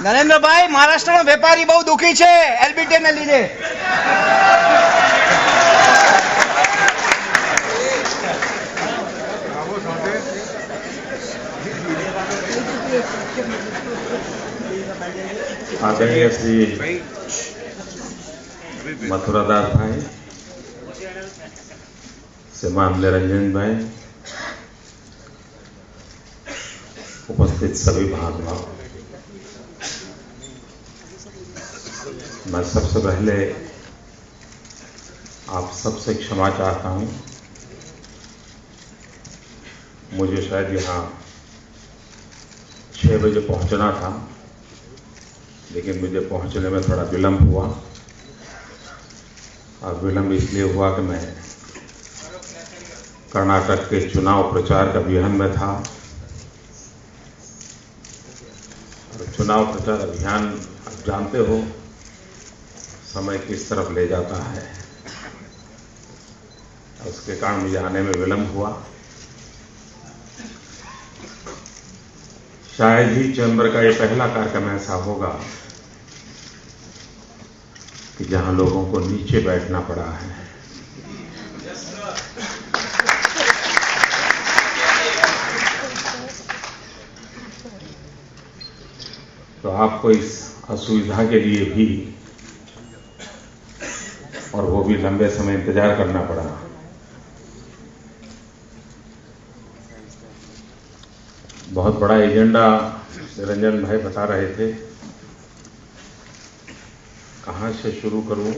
નરેન્દ્રભાઈ, મહારાષ્ટ્રનો વેપારી બહુ દુખી છે એલબીટીને લીધે. आदरणीय श्री मथुरादास भाई, श्रीमान निरंजन भाई, उपस्थित सभी महानुभाव, मैं सबसे पहले आप सबसे क्षमा चाहता हूं. मुझे शायद यहाँ 6 बजे पहुंचना था, लेकिन मुझे पहुंचने में थोड़ा विलंब हुआ. और विलंब इसलिए हुआ कि मैं कर्नाटक के चुनाव प्रचार का अभियान में था. और चुनाव प्रचार अभियान आप जानते हो समय किस तरफ ले जाता है. उसके कारण मुझे आने में विलंब हुआ. शायद ही चैम्बर का ये पहला कार्यक्रम ऐसा होगा कि जहां लोगों को नीचे बैठना पड़ा है. तो आपको इस असुविधा के लिए भी, और वो भी लंबे समय इंतजार करना पड़ा. बहुत बड़ा एजेंडा निरंजन भाई बता रहे थे. कहां से शुरू करूं,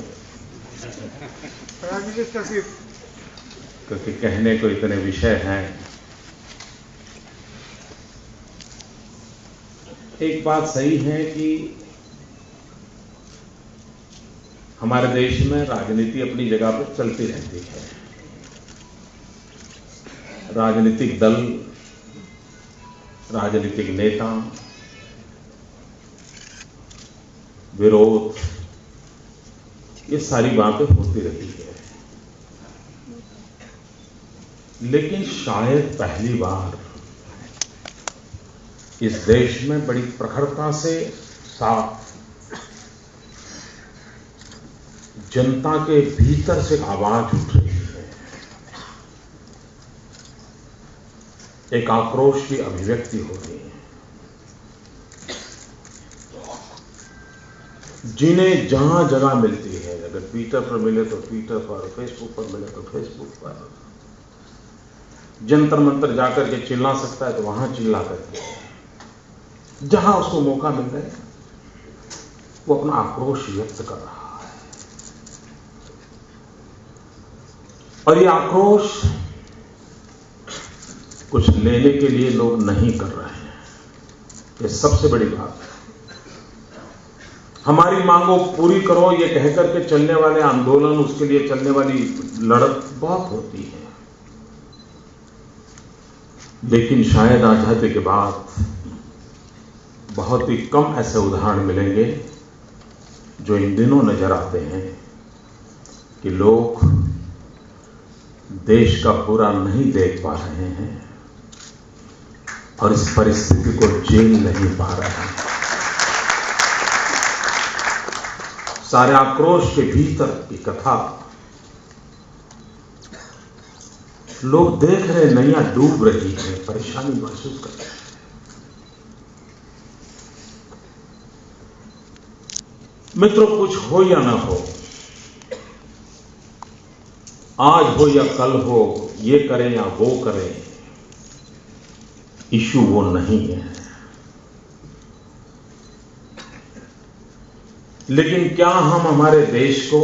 क्योंकि कहने को इतने विषय हैं. एक बात सही है कि हमारे देश में राजनीति अपनी जगह पर चलती रहती है. राजनीतिक दल, राजनीतिक नेता, विरोध, ये सारी बातें होती रहती है. लेकिन शायद पहली बार इस देश में बड़ी प्रखरता से साफ जनता के भीतर से आवाज उठ रही है. एक आक्रोश की अभिव्यक्ति हो रही है. जिन्हें जहां जगह मिलती है, अगर ट्विटर पर मिले तो ट्विटर पर, फेसबुक पर मिले तो फेसबुक पर, जंतर मंतर जाकर के चिल्ला सकता है तो वहां चिल्ला करके, जहां उसको मौका मिल रहा है वो अपना आक्रोश व्यक्त कर रहा है. और ये आक्रोश कुछ लेने के लिए लोग नहीं कर रहे हैं. ये सबसे बड़ी बात है. हमारी मांगों पूरी करो ये कहकर के चलने वाले आंदोलन, उसके लिए चलने वाली लड़त बहुत होती है. लेकिन शायद आजादी के बाद बहुत ही कम ऐसे उदाहरण मिलेंगे जो इन दिनों नजर आते हैं कि लोग देश का बुरा नहीं देख पा रहे हैं और इस परिस्थिति को झेल नहीं पा रहे हैं. सारे आक्रोश के भीतर की कथा लोग देख रहे, नैया डूब रही है, परेशानी महसूस कर रहे हैं. मित्रों, कुछ हो या ना हो, आज हो या कल हो, ये करें या वो करें, इश्यू वो नहीं है. लेकिन क्या हम हमारे देश को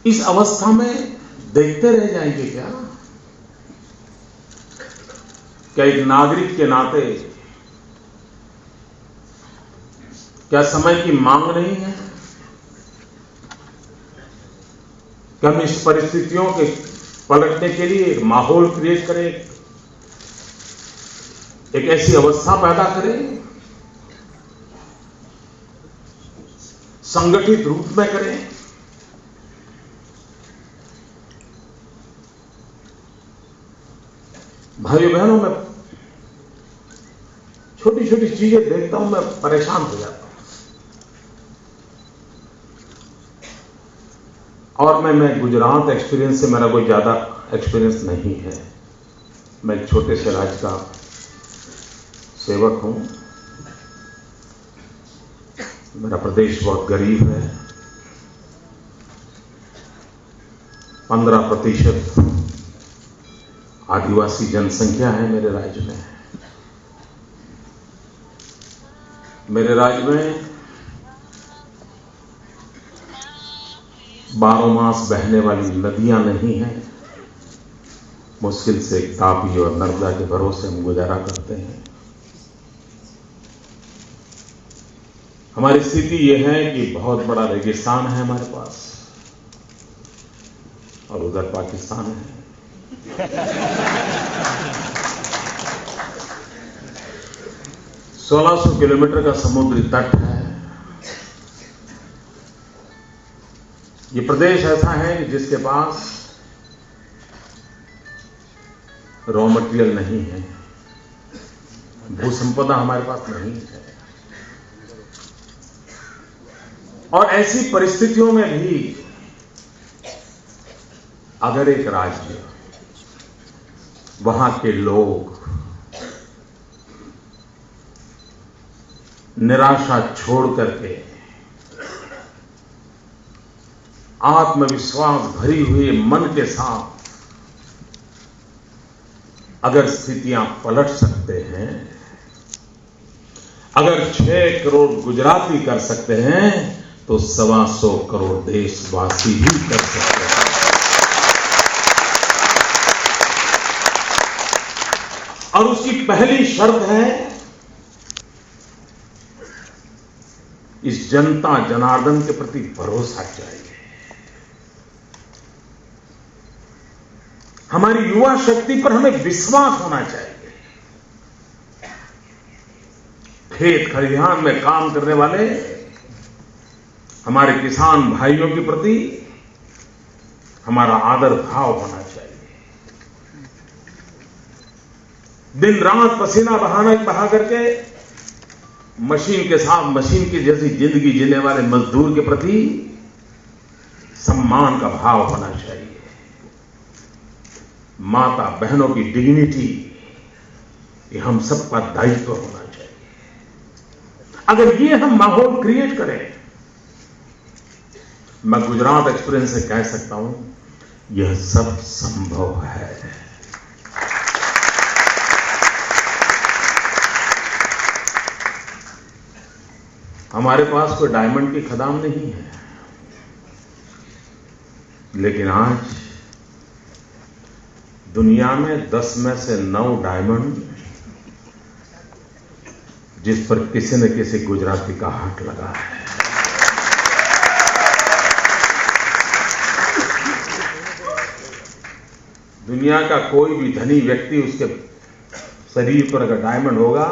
इस अवस्था में देखते रह जाएंगे क्या? क्या एक नागरिक के नाते क्या समय की मांग नहीं है? क्या हम इस परिस्थितियों के पलटने के लिए एक माहौल क्रिएट करें, एक ऐसी अवस्था पैदा करें, संगठित रूप में करें? भाइयों बहनों, मैं छोटी छोटी चीजें देखता हूं, मैं परेशान हो जाता हूं। और मैं गुजरात एक्सपीरियंस से, मेरा कोई ज्यादा एक्सपीरियंस नहीं है। मैं एक छोटे से राज्य का सेवक हूं। मेरा प्रदेश बहुत गरीब है। 15% आदिवासी जनसंख्या है मेरे राज्य में। मेरे राज्य में 12 मास बहने वाली नदियां नहीं हैं। मुश्किल से तापी और नर्मदा के भरोसे हम गुजारा करते हैं। हमारी स्थिति यह है कि बहुत बड़ा रेगिस्तान है हमारे पास, और उधर पाकिस्तान है। 1600 किलोमीटर का समुद्री तट है। ये प्रदेश ऐसा है कि जिसके पास रॉ मटेरियल नहीं है, भू संपदा हमारे पास नहीं है। और ऐसी परिस्थितियों में भी अगर एक राज्य, वहां के लोग निराशा छोड़ करके आत्मविश्वास भरी हुए मन के साथ अगर स्थितियां पलट सकते हैं, अगर 6 करोड़ गुजराती कर सकते हैं, तो 125 करोड़ देशवासी भी कर सकते हैं। और उसकी पहली शर्त है, इस जनता जनार्दन के प्रति भरोसा चाहिए। हमारी युवा शक्ति पर हमें विश्वास होना चाहिए। खेत खलिहान में काम करने वाले हमारे किसान भाइयों के प्रति हमारा आदर भाव होना चाहिए। दिन रात पसीना बहा करके मशीन के साथ, मशीन की जैसी जिंदगी जीने वाले मजदूर के प्रति सम्मान का भाव होना चाहिए। माता बहनों की डिग्निटी, ये हम सबका दायित्व होना चाहिए। अगर ये हम माहौल क्रिएट करें, मैं गुजरात एक्सपीरियंस से कह सकता हूं, यह सब संभव है। हमारे पास कोई डायमंड की खदान नहीं है, लेकिन आज दुनिया में 10 में से 9 डायमंड जिस पर किसी न किसी गुजराती का हाथ लगा है। दुनिया का कोई भी धनी व्यक्ति, उसके शरीर पर अगर डायमंड होगा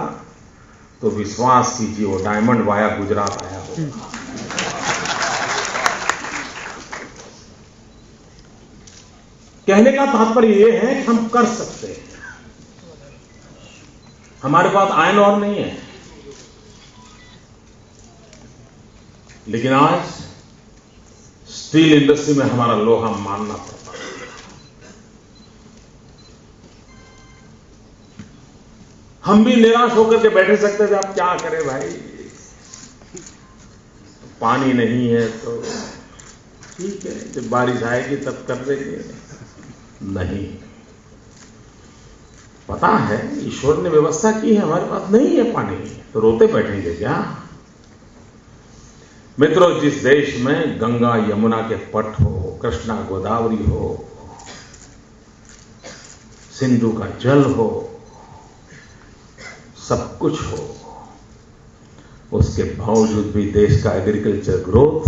तो विश्वास कीजिए वो डायमंड वाया गुजरात आया होगा। कहने का तात्पर्य यह है कि हम कर सकते हैं। हमारे पास आयरन ओर नहीं है, लेकिन आज स्टील इंडस्ट्री में हमारा लोहा मानना पड़ता है। हम भी निराश होकर के बैठे सकते थे, अब क्या करें भाई, पानी नहीं है तो ठीक है, जब बारिश आएगी तब कर देंगे। नहीं, पता है ईश्वर ने व्यवस्था की है, हमारे पास नहीं है पानी, तो रोते बैठेंगे क्या? मित्रों, जिस देश में गंगा यमुना के पट हो, कृष्णा गोदावरी हो, सिंधु का जल हो, सब कुछ हो, उसके बावजूद भी देश का एग्रीकल्चर ग्रोथ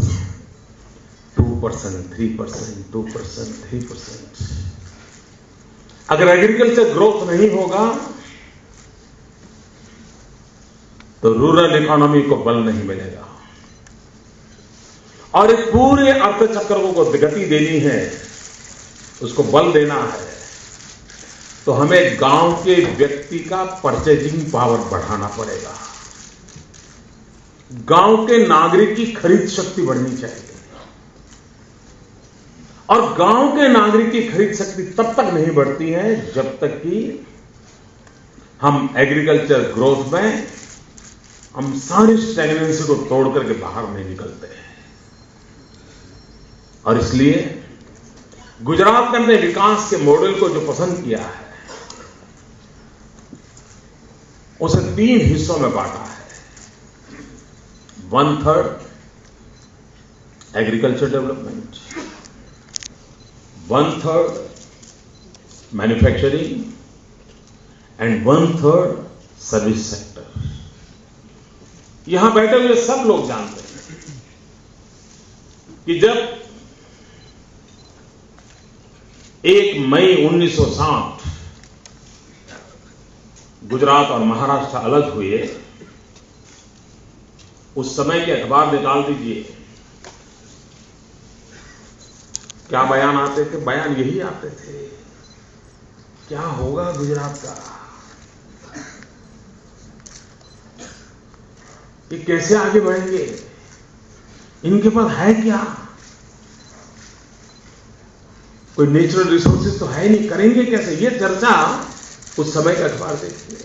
2%, 3%, 2%, 3%। अगर एग्रीकल्चर ग्रोथ नहीं होगा तो रूरल इकोनॉमी को बल नहीं मिलेगा। और इस पूरे अर्थचक्र को गति देनी है, उसको बल देना है, तो हमें गांव के व्यक्ति का परचेजिंग पावर बढ़ाना पड़ेगा। गांव के नागरिक की खरीद शक्ति बढ़नी चाहिए। और गांव के नागरिक की खरीद शक्ति तब तक नहीं बढ़ती है जब तक कि हम एग्रीकल्चर ग्रोथ में हम सारी स्टैग्नेंसी को तोड़ करके बाहर नहीं निकलते हैं। और इसलिए गुजरात ने अपने विकास के मॉडल को जो पसंद किया है उसे 3 हिस्सों में बांटा है। 1/3 agriculture development, 1/3 manufacturing and 1/3 service sector. यहां बैठे हुए सब लोग जानते हैं कि जब 1 मई 1960 गुजरात और महाराष्ट्र अलग हुए, उस समय के अखबार निकाल दीजिए, क्या बयान आते थे? बयान यही आते थे, क्या होगा गुजरात का, ये कैसे आगे बढ़ेंगे, इनके पास है क्या, कोई नेचुरल रिसोर्सेज तो है नहीं, करेंगे कैसे, ये चर्चा उस समय का अखबार देखिए।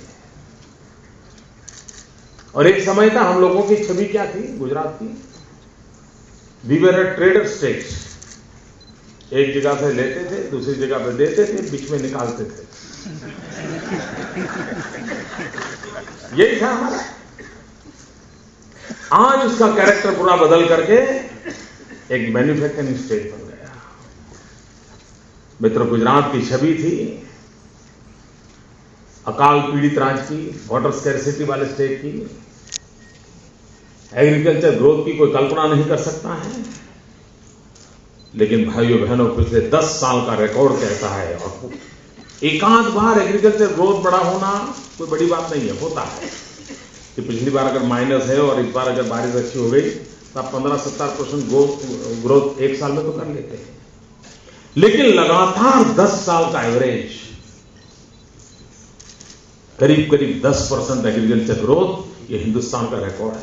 और एक समय था हम लोगों की छवि क्या थी गुजरात की? We were a trader state. एक जगह से लेते थे, दूसरी जगह पे देते थे, बीच में निकालते थे। यही था हमारा। आज उसका कैरेक्टर पूरा बदल करके एक मैन्युफैक्चरिंग स्टेट बन गया। मित्रों, गुजरात की छवि थी अकाल पीड़ित राज्य की, वाटर स्कैरसिटी वाले स्टेट की, एग्रीकल्चर ग्रोथ की कोई कल्पना नहीं कर सकता है। लेकिन भाइयों बहनों, पिछले 10 साल का रिकॉर्ड कहता है, और एकांत बार एग्रीकल्चर ग्रोथ बड़ा होना कोई बड़ी बात नहीं है, होता है कि पिछली बार अगर माइनस है और इस बार अगर बारिश अच्छी हो गई तो आप 15-17% ग्रोथ एक साल में तो कर लेते हैं। लेकिन लगातार 10 साल का एवरेज करीब 10% एग्रीकल्चर ग्रोथ, ये हिंदुस्तान का रिकॉर्ड है।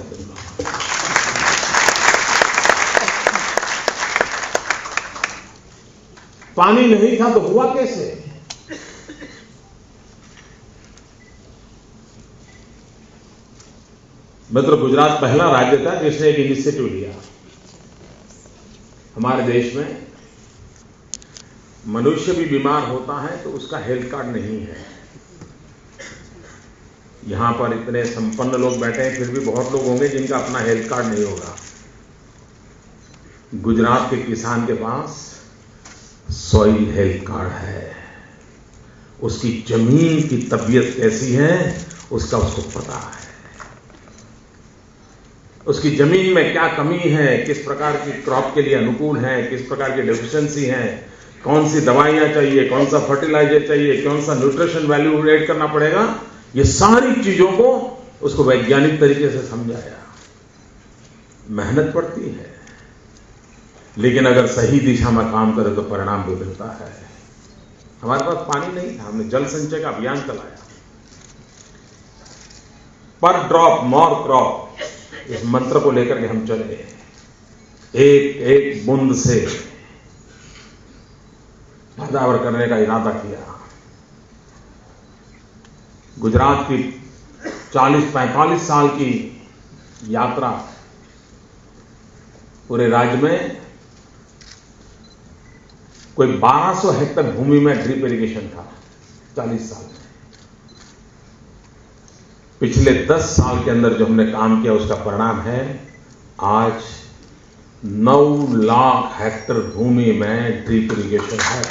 पानी नहीं था तो हुआ कैसे? मित्रों, गुजरात पहला राज्य था जिसने एक इनिशिएटिव लिया। हमारे देश में मनुष्य भी बीमार होता है तो उसका हेल्थ कार्ड नहीं है। यहां पर इतने संपन्न लोग बैठे हैं, फिर भी बहुत लोग होंगे जिनका अपना हेल्थ कार्ड नहीं होगा। गुजरात के किसान के पास सॉइल हेल्थ कार्ड है। उसकी जमीन की तबीयत कैसी है उसका उसको पता है। उसकी जमीन में क्या कमी है, किस प्रकार की क्रॉप के लिए अनुकूल है, किस प्रकार की डेफिशिएंसी है, कौन सी दवाइयां चाहिए, कौन सा फर्टिलाइजर चाहिए, कौन सा न्यूट्रिशन वैल्यू ऐड करना पड़ेगा, ये सारी चीजों को उसको वैज्ञानिक तरीके से समझाया। मेहनत पड़ती है, लेकिन अगर सही दिशा में काम करे तो परिणाम भी मिलता है। हमारे पास पानी नहीं था, हमने जल संचय का अभियान चलाया। पर ड्रॉप मोर क्रॉप, इस मंत्र को लेकर के हम चले। एक एक बूंद से पैदावार करने का इरादा किया। गुजरात की 40-45 साल की यात्रा, पूरे राज्य में कोई 1200 हेक्टेयर भूमि में ड्रिप इरिगेशन था 40 साल में। पिछले 10 साल के अंदर जो हमने काम किया उसका परिणाम है आज 9 लाख हेक्टेयर भूमि में ड्रिप इरिगेशन है।